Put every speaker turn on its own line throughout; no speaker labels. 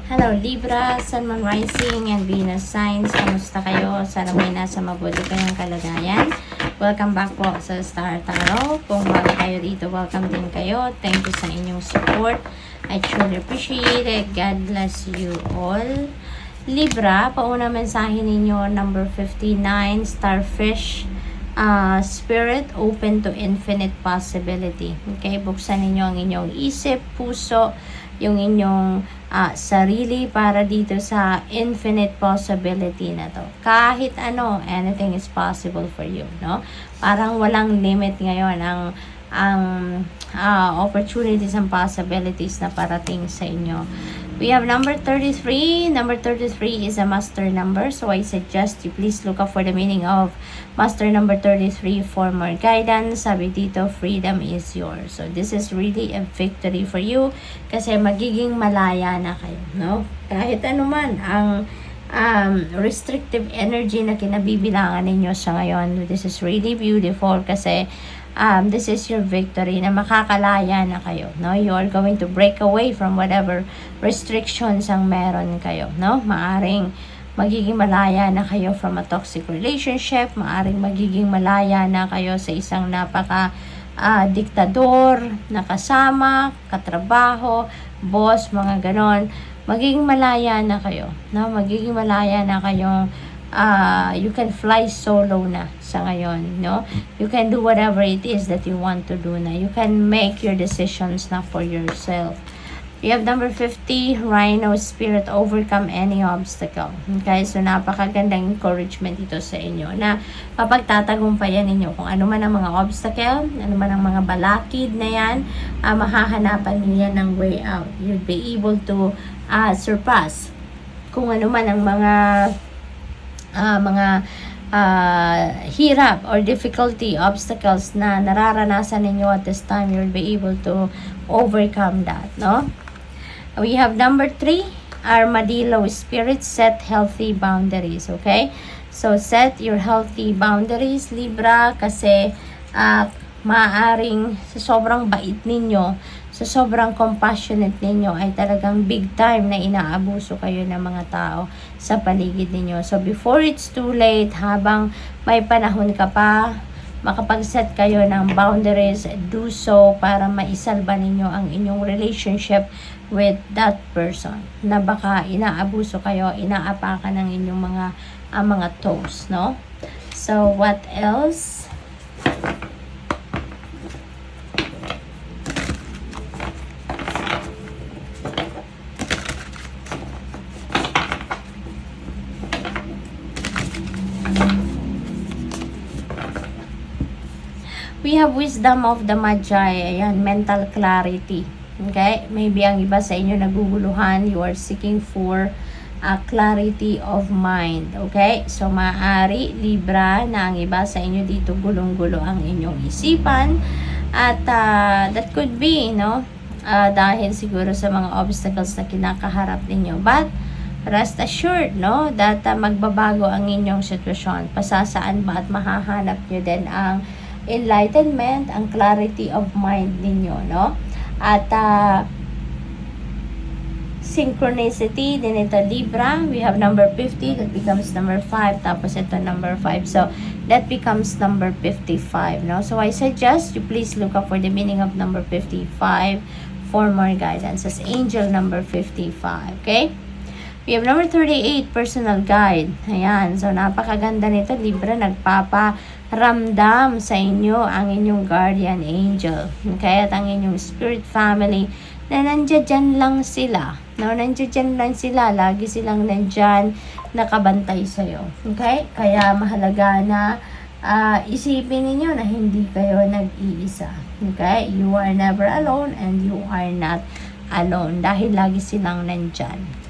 Hello Libra, Sun, Moon, Rising, and Venus signs. Kamusta kayo? Sana may nasa mabuti kayong kalagayan. Welcome back po sa Star Tarot. Kung bago kayo dito, welcome din kayo. Thank you sa inyong support. I truly appreciate it. God bless you all. Libra, pauna mensahe ninyo, number 59, Starfish. Spirit open to infinite possibility. Okay, buksan ninyo ang inyong isip, puso, yung inyong sarili para dito sa infinite possibility na to. Kahit ano, anything is possible for you, no? Parang walang limit ngayon ang opportunities and possibilities na parating sa inyo. We have number 33. Number 33 is a master number. So I suggest you please look up for the meaning of master number 33 for more guidance. Sabi dito, freedom is yours. So this is really a victory for you kasi magiging malaya na kayo, no? Kahit anuman ang restrictive energy na kinabibilangan ninyo sa ngayon. This is really beautiful kasi this is your victory na makakalaya na kayo, no? You are going to break away from whatever restrictions ang meron kayo, no? Maaring magiging malaya na kayo from a toxic relationship, maaring magiging malaya na kayo sa isang diktador na kasama, katrabaho, boss, mga ganon. Magiging malaya na kayo, no? Magiging malaya na kayong you can fly solo na sa ngayon, no? You can do whatever it is that you want to do na. You can make your decisions na for yourself. We have number 50, Rhino Spirit, overcome any obstacle. Okay, so napakagandang encouragement ito sa inyo na mapagtatagumpayan ninyo kung ano man ang mga obstacle, ano man ang mga balakid na yan, mahahanapan niya ng way out. You'll be able to surpass kung ano man ang mga hirap or difficulty, obstacles na nararanasan ninyo at this time. You'll be able to overcome that, no? We have number 3, Armadillo Spirit, set healthy boundaries. Okay, so set your healthy boundaries, Libra, kasi maaaring sa sobrang bait ninyo, sa sobrang compassionate ninyo, ay talagang big time na inaabuso kayo ng mga tao sa paligid ninyo. So before it's too late, habang may panahon ka pa, makapag-set kayo ng boundaries, do so para maisalba ninyo ang inyong relationship with that person na baka inaabuso kayo, inaapakan ng inyong mga toes, no? So what else? We have wisdom of the Magi. Ayan, mental clarity. Okay? Maybe ang iba sa inyo naguguluhan. You are seeking for a clarity of mind. Okay? So, maaari, Libra, na ang iba sa inyo dito gulong-gulo ang inyong isipan. At that could be, no? Dahil siguro sa mga obstacles na kinakaharap ninyo. But, rest assured, no? That magbabago ang inyong sitwasyon. Pasasaan ba at mahahanap nyo din ang enlightenment, ang clarity of mind ninyo, no? At synchronicity din ito, Libra. We have number 50, that becomes number 5, tapos ito number 5. So, that becomes number 55, no? So, I suggest you please look up for the meaning of number 55 for more guidance as angel number 55, okay? We have number 38, personal guide. Ayan, so napakaganda nito, Libra. Nagpaparamdam sa inyo ang inyong guardian angel. Okay, at ang inyong spirit family na nandiyan lang sila. No, nandiyan lang sila. Lagi silang nandiyan, nakabantay sa'yo. Okay, kaya mahalaga na isipin ninyo na hindi kayo nag-iisa. Okay, you are never alone and you are not alone dahil lagi silang nandiyan.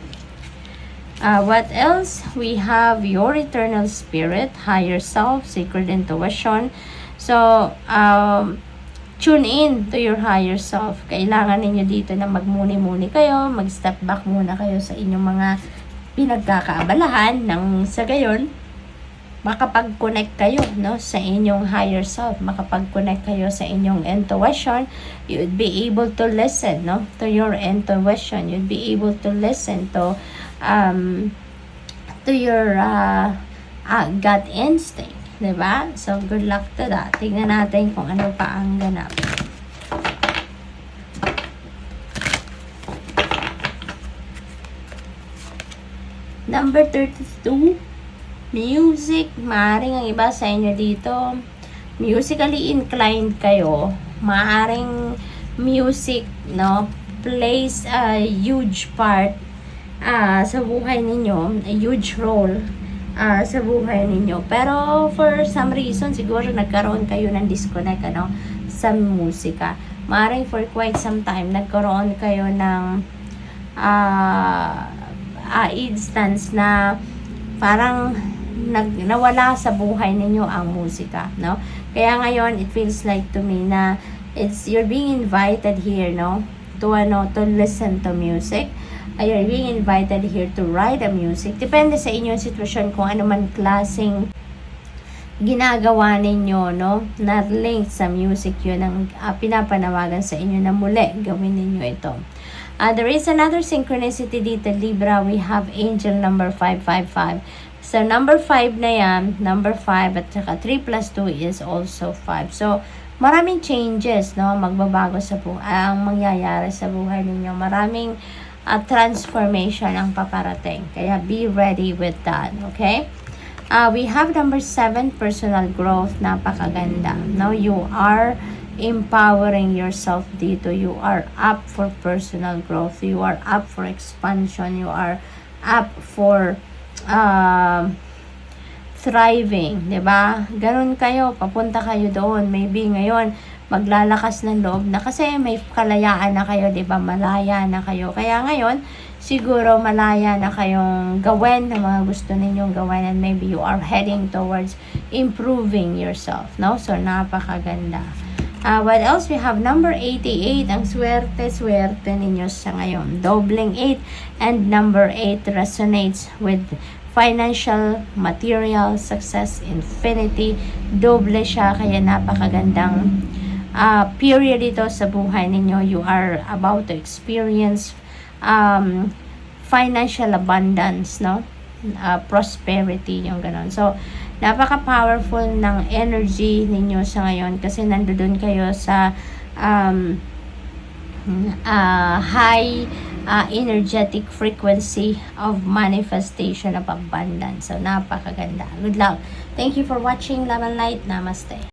What else? We have your eternal spirit, higher self, sacred intuition. So, tune in to your higher self. Kailangan ninyo dito na magmuni-muni kayo, mag-step back muna kayo sa inyong mga pinagkakaabalahan nang sa gayon makapag-connect kayo, no, sa inyong higher self, makapag-connect kayo sa inyong intuition. You'd be able to listen, no, to your intuition. You'd be able to listen to your gut instinct, diba? So, good luck to that. Tingnan natin kung ano pa ang ganap. Number 32, music. Maaring ang iba sa inyo dito, musically inclined kayo. Maaring music, no, plays a huge part sa buhay ninyo, a huge role sa buhay ninyo. Pero for some reason, siguro nagkaroon kayo ng disconnect, ano, sa musika. Maaring for quite some time, nagkaroon kayo ng instance na parang nawala sa buhay ninyo ang musika, no? Kaya ngayon, it feels like to me na you're being invited here, no, to listen to music. You're being invited here to write a music. Depende sa inyong sitwasyon kung ano man klaseng ginagawa ninyo, no, na link sa music. Yun ang pinapanawagan sa inyo na muli gawin ninyo ito. There is another synchronicity dito, Libra. We have angel number 555. So, number 5 na yan, number 5 at saka 3 plus 2 is also 5. So, maraming changes, no, magbabago sa ang mangyayari sa buhay ninyo. Maraming transformation ang paparating. Kaya, be ready with that, okay? We have number 7, personal growth. Napakaganda. No, you are empowering yourself dito. You are up for personal growth. You are up for expansion. You are up for thriving, 'di ba? Ganun kayo, papunta kayo doon. Maybe ngayon maglalakas ng loob na kasi may kalayaan na kayo, 'di ba? Malaya na kayo. Kaya ngayon, siguro malaya na kayong gawin ng mga gusto ninyong gawin, and maybe you are heading towards improving yourself, no? So napakaganda. What else? We have number 88. Ang swerte ninyo sa ngayon. Doubling 8. And number 8 resonates with financial, material, success, infinity. Doble siya. Kaya napakagandang period ito sa buhay ninyo. You are about to experience financial abundance, no? Prosperity, yung ganon. So, napaka-powerful ng energy ninyo sa ngayon kasi nandoon kayo sa high energetic frequency of manifestation of abundance. So, napakaganda. Good luck. Thank you for watching. Love and light. Namaste.